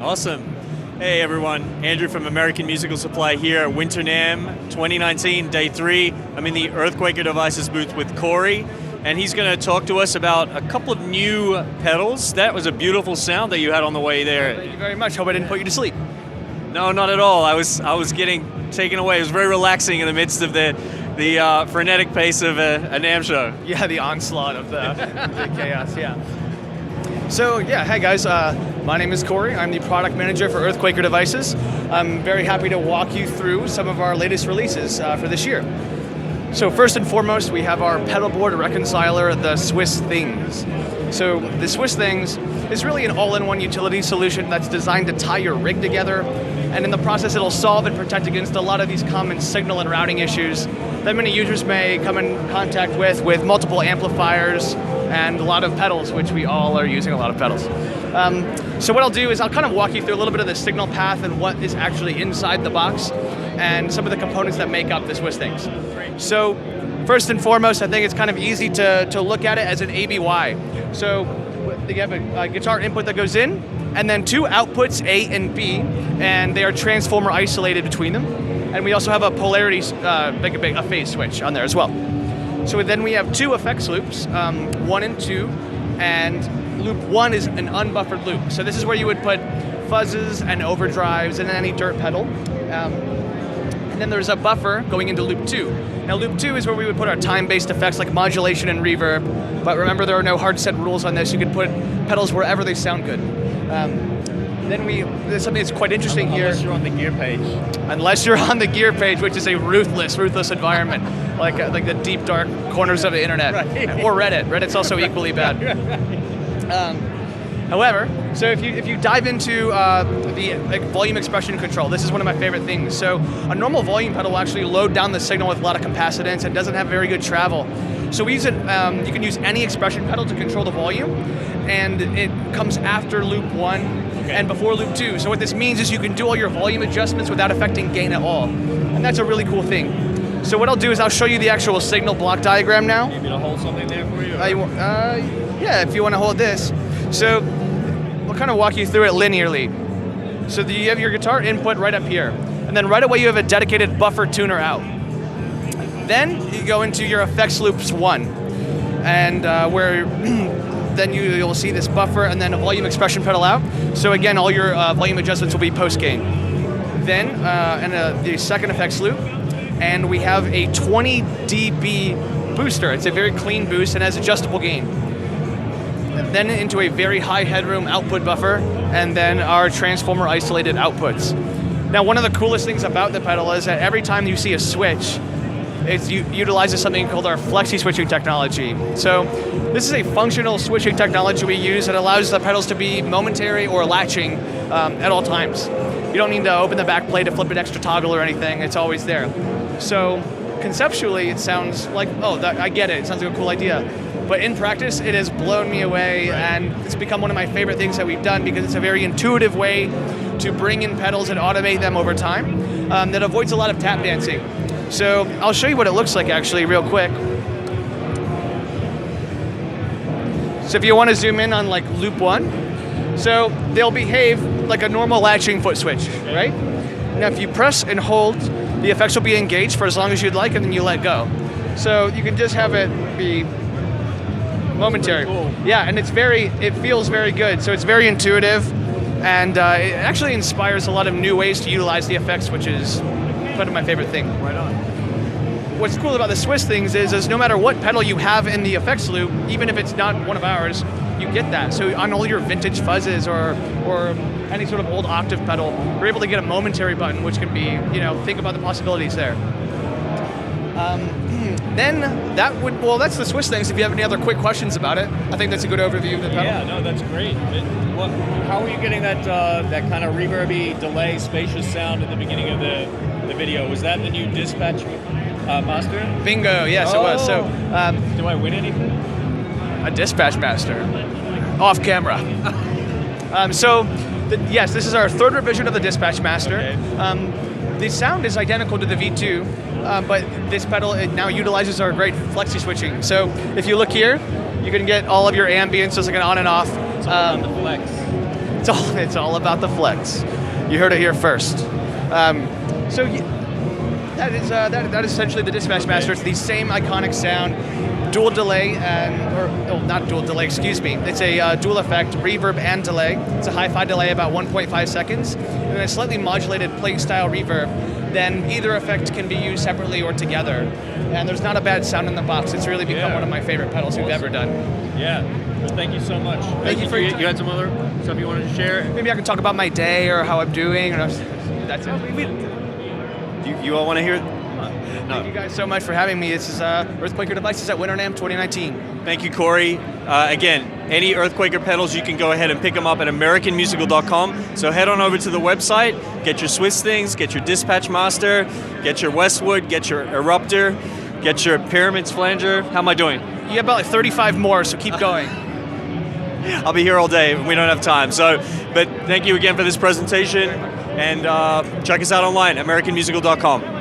Awesome. Hey everyone, Andrew from American Musical Supply here at Winter NAMM 2019, day 3. I'm in the Earthquaker Devices booth with Corey, and he's going to talk to us about a couple of new pedals. That was a beautiful sound that you had on the way there. Thank you very much. Hope I didn't put you to sleep. No, not at all. I was getting taken away. It was very relaxing in the midst of the frenetic pace of a NAMM show. Yeah, the onslaught of the chaos, yeah. So, yeah, hey guys, my name is Corey. I'm the product manager for Earthquaker Devices. I'm very happy to walk you through some of our latest releases for this year. So first and foremost, we have our Pedalboard Reconciler, the Swiss Things. So the Swiss Things is really an all-in-one utility solution that's designed to tie your rig together, and in the process it'll solve and protect against a lot of these common signal and routing issues that many users may come in contact with multiple amplifiers and a lot of pedals, which we all are using a lot of pedals. So what I'll do is I'll kind of walk you through a little bit of the signal path and what is actually inside the box and some of the components that make up the Swiss Things. So first and foremost, I think it's kind of easy to look at it as an ABY. So you have a guitar input that goes in, and then 2 outputs, A and B, and they are transformer isolated between them. And we also have a polarity, a phase switch on there as well. So then we have 2 effects loops, 1 and 2, and loop 1 is an unbuffered loop. So this is where you would put fuzzes and overdrives and any dirt pedal. And then there's a buffer going into loop 2. Now loop 2 is where we would put our time-based effects like modulation and reverb, but remember there are no hard set rules on this. You can put pedals wherever they sound good. Then there's something that's quite interesting here. Unless you're on the gear page. Unless you're on the gear page, which is a ruthless environment, like the deep dark corners of the internet, right. Or Reddit. Reddit's also equally bad. However, so if you dive into the volume expression control, this is one of my favorite things. So a normal volume pedal will actually load down the signal with a lot of capacitance and doesn't have very good travel. So we use it. You can use any expression pedal to control the volume, and it comes after loop 1 and before loop 2. So what this means is you can do all your volume adjustments without affecting gain at all, and that's a really cool thing. So what I'll do is I'll show you the actual signal block diagram now. You gonna hold something there for you? Yeah, if you want to hold this. So we'll kind of walk you through it linearly. So you have your guitar input right up here, and then right away you have a dedicated buffer tuner out. Then you go into your effects loops 1, and where then you'll see this buffer and then a volume expression pedal out. So again, all your volume adjustments will be post gain. Then the second effects loop, and we have a 20 dB booster. It's a very clean boost and has adjustable gain. And then into a very high headroom output buffer, and then our transformer isolated outputs. Now, one of the coolest things about the pedal is that every time you see a switch, it utilizes something called our flexi switching technology. So this is a functional switching technology we use that allows the pedals to be momentary or latching at all times. You don't need to open the back plate to flip an extra toggle or anything. It's always there. So conceptually, it sounds like, I get it. It sounds like a cool idea. But in practice, it has blown me away, and it's become one of my favorite things that we've done because it's a very intuitive way to bring in pedals and automate them over time that avoids a lot of tap dancing. So I'll show you what it looks like actually real quick. So if you want to zoom in on like loop 1, so they'll behave like a normal latching foot switch, right? Now if you press and hold, the effects will be engaged for as long as you'd like, and then you let go. So you can just have it be momentary. Cool. Yeah, and it feels very good. So it's very intuitive, and it actually inspires a lot of new ways to utilize the effects, which is one of my favorite things. Right on. What's cool about the Swiss Things is no matter what pedal you have in the effects loop, even if it's not one of ours, you get that. So on all your vintage fuzzes or any sort of old octave pedal, we're able to get a momentary button, which can be, think about the possibilities there. Then that's the Swiss Things. If you have any other quick questions about it, I think that's a good overview of the pedal. Yeah, no, that's great. How are you getting that kind of reverby, delay, spacious sound at the beginning of the video? Was that the new dispatch master? Bingo, yes it was. So, do I win anything? A dispatch master, off camera. Yes, this is our 3rd revision of the dispatch master. Okay. The sound is identical to the V2, but this pedal now utilizes our great flexi switching. So if you look here, you can get all of your ambience, just like an on and off. It's all on the flex. It's all about the flex. You heard it here first. That is essentially the Dispatch Master. It's the same iconic sound, dual delay, not dual delay, excuse me. It's a dual effect, reverb and delay. It's a hi-fi delay, about 1.5 seconds, and then a slightly modulated plate style reverb. Then either effect can be used separately or together. And there's not a bad sound in the box. It's really become one of my favorite pedals we've ever done. Yeah. Well, thank you so much. Thank you for your time. You had some other stuff you wanted to share? Maybe I can talk about my day or how I'm doing. Or that's it. You all want to hear? Thank you guys so much for having me. This is Earthquaker Devices at Winter NAMM 2019. Thank you, Corey. Again, any Earthquaker pedals, you can go ahead and pick them up at AmericanMusical.com. So head on over to the website, get your Swiss things, get your Dispatch Master, get your Westwood, get your Eruptor, get your Pyramids Flanger. How am I doing? You have about like 35 more, so keep going. I'll be here all day. We don't have time. But thank you again for this presentation. And check us out online, AmericanMusical.com.